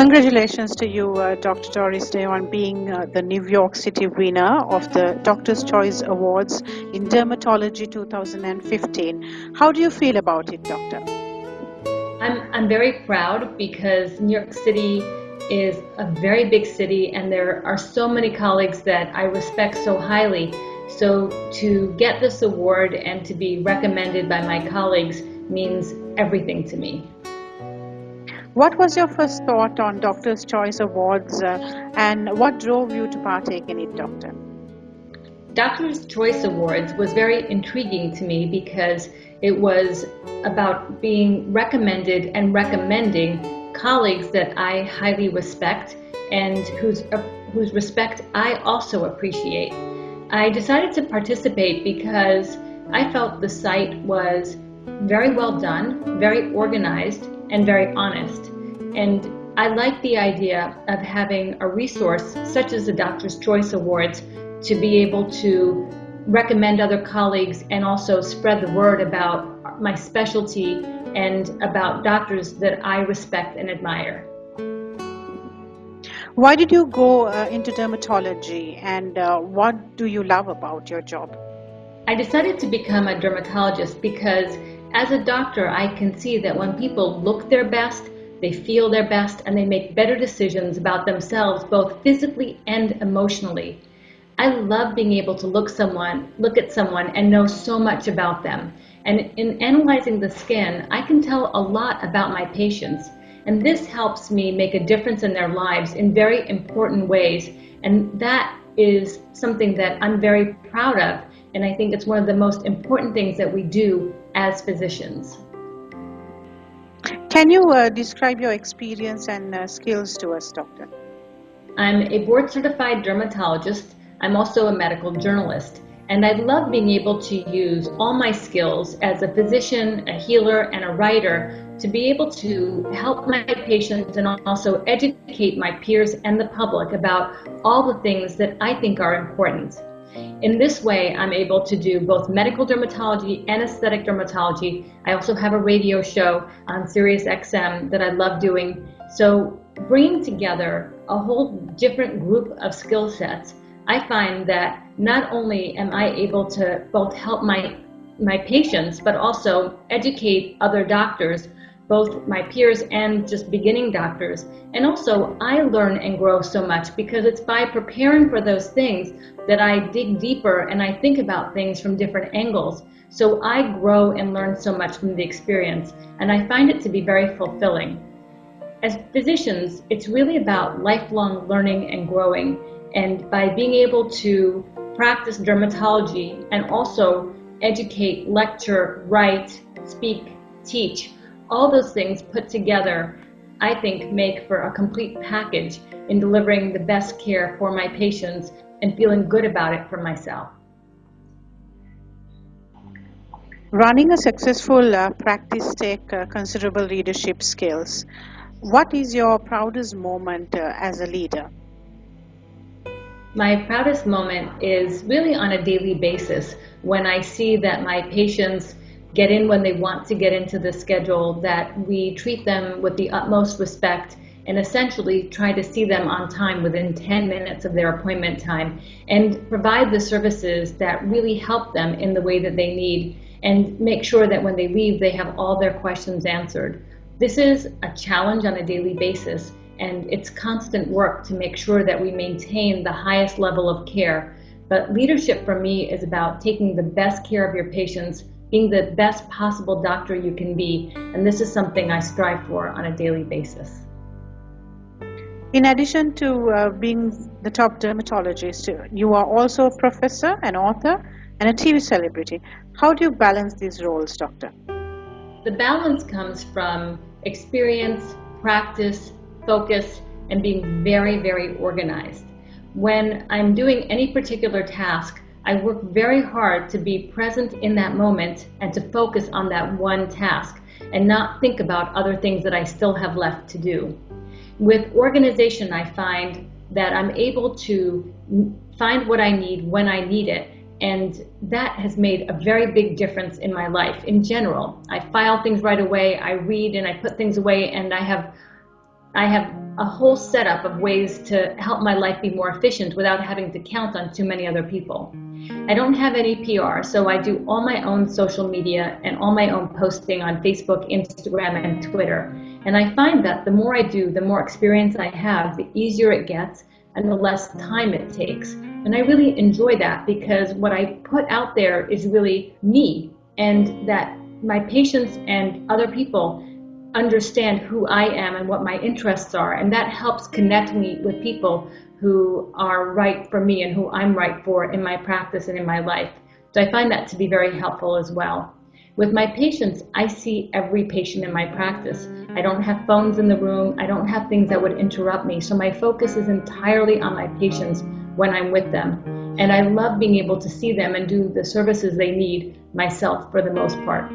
Congratulations to you, Dr. Doris Day, on being the New York City winner of the Doctor's Choice Awards in Dermatology 2015. How do you feel about it, Doctor? I'm very proud because New York City is a very big city and there are so many colleagues that I respect so highly. So to get this award and to be recommended by my colleagues means everything to me. What was your first thought on Doctor's Choice Awards and what drove you to partake in it, Doctor? Doctor's Choice Awards was very intriguing to me because it was about being recommended and recommending colleagues that I highly respect and whose respect I also appreciate. I decided to participate because I felt the site was very well done, very organized, and very honest. And I like the idea of having a resource such as the Doctor's Choice Awards to be able to recommend other colleagues and also spread the word about my specialty and about doctors that I respect and admire. Why did you go into dermatology and what do you love about your job? I decided to become a dermatologist because as a doctor I can see that when people look their best, they feel their best, and they make better decisions about themselves both physically and emotionally. I love being able to look at someone and know so much about them. And in analyzing the skin, I can tell a lot about my patients. And this helps me make a difference in their lives in very important ways. And that is something that I'm very proud of. And I think it's one of the most important things that we do as physicians. Can you describe your experience and skills to us, Doctor? I'm a board-certified dermatologist. I'm also a medical journalist, and I love being able to use all my skills as a physician, a healer, and a writer to be able to help my patients and also educate my peers and the public about all the things that I think are important. In this way, I'm able to do both medical dermatology and aesthetic dermatology. I also have a radio show on Sirius XM that I love doing. So bringing together a whole different group of skill sets, I find that not only am I able to both help my patients, but also educate other doctors, both my peers and just beginning doctors. And also I learn and grow so much because it's by preparing for those things that I dig deeper and I think about things from different angles. So I grow and learn so much from the experience, and I find it to be very fulfilling. As physicians, it's really about lifelong learning and growing. And by being able to practice dermatology and also educate, lecture, write, speak, teach, all those things put together, I think, make for a complete package in delivering the best care for my patients and feeling good about it for myself. Running a successful practice takes considerable leadership skills. What is your proudest moment as a leader? My proudest moment is really on a daily basis when I see that my patients get in when they want to get into the schedule, that we treat them with the utmost respect and essentially try to see them on time within 10 minutes of their appointment time and provide the services that really help them in the way that they need and make sure that when they leave they have all their questions answered. This is a challenge on a daily basis, and it's constant work to make sure that we maintain the highest level of care. But leadership for me is about taking the best care of your patients, being the best possible doctor you can be, and this is something I strive for on a daily basis. In addition to being the top dermatologist, you are also a professor, an author, and a TV celebrity. How do you balance these roles, Doctor? The balance comes from experience, practice, focus, and being very, very organized. When I'm doing any particular task, I work very hard to be present in that moment and to focus on that one task and not think about other things that I still have left to do. With organization, I find that I'm able to find what I need when I need it, and that has made a very big difference in my life in general. I file things right away, I read and I put things away, and I have a whole setup of ways to help my life be more efficient without having to count on too many other people. I don't have any PR, so I do all my own social media and all my own posting on Facebook, Instagram, and Twitter. And I find that the more I do, the more experience I have, the easier it gets and the less time it takes. And I really enjoy that because what I put out there is really me, and that my patients and other people understand who I am and what my interests are, and that helps connect me with people who are right for me and who I'm right for in my practice and in my life. So I find that to be very helpful as well. With my patients, I see every patient in my practice. I don't have phones in the room. I don't have things that would interrupt me. So my focus is entirely on my patients when I'm with them. And I love being able to see them and do the services they need myself for the most part.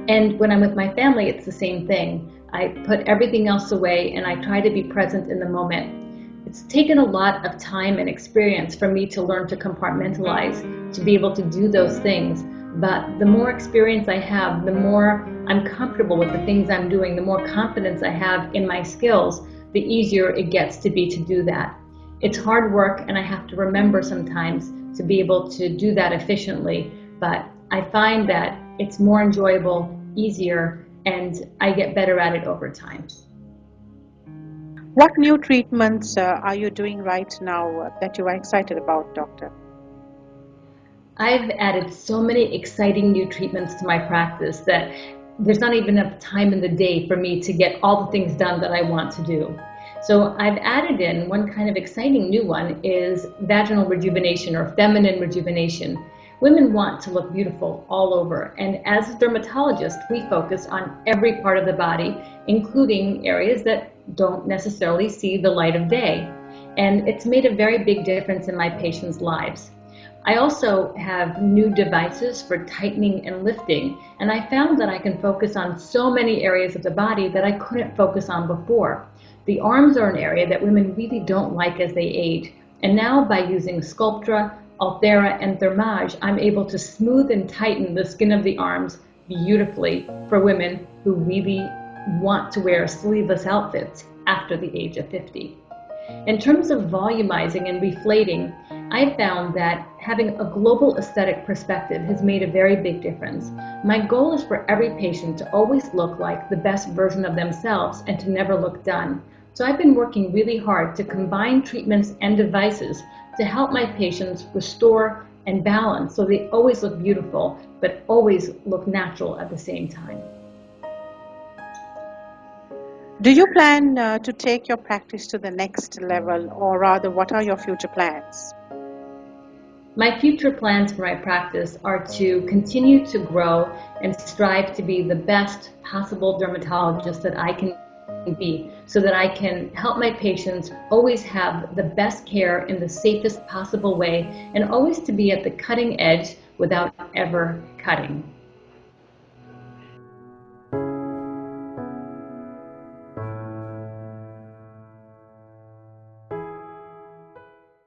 And when I'm with my family, it's the same thing. I put everything else away and I try to be present in the moment. It's taken a lot of time and experience for me to learn to compartmentalize, to be able to do those things. But the more experience I have, the more I'm comfortable with the things I'm doing, the more confidence I have in my skills, the easier it gets to be to do that. It's hard work, and I have to remember sometimes to be able to do that efficiently, but I find that it's more enjoyable, easier, and I get better at it over time. What new treatments are you doing right now that you are excited about, Doctor? I've added so many exciting new treatments to my practice that there's not even enough time in the day for me to get all the things done that I want to do. So I've added in one kind of exciting new one is vaginal rejuvenation or feminine rejuvenation. Women want to look beautiful all over, and as a dermatologist, we focus on every part of the body, including areas that don't necessarily see the light of day. And it's made a very big difference in my patients' lives. I also have new devices for tightening and lifting, and I found that I can focus on so many areas of the body that I couldn't focus on before. The arms are an area that women really don't like as they age, and now by using Sculptra, Ulthera, and Thermage, I'm able to smooth and tighten the skin of the arms beautifully for women who really want to wear sleeveless outfits after the age of 50. In terms of volumizing and reflating, I found that having a global aesthetic perspective has made a very big difference. My goal is for every patient to always look like the best version of themselves and to never look done. So I've been working really hard to combine treatments and devices to help my patients restore and balance so they always look beautiful, but always look natural at the same time. Do you plan to take your practice to the next level, or rather, what are your future plans? My future plans for my practice are to continue to grow and strive to be the best possible dermatologist that I can be, so that I can help my patients always have the best care in the safest possible way and always to be at the cutting edge without ever cutting.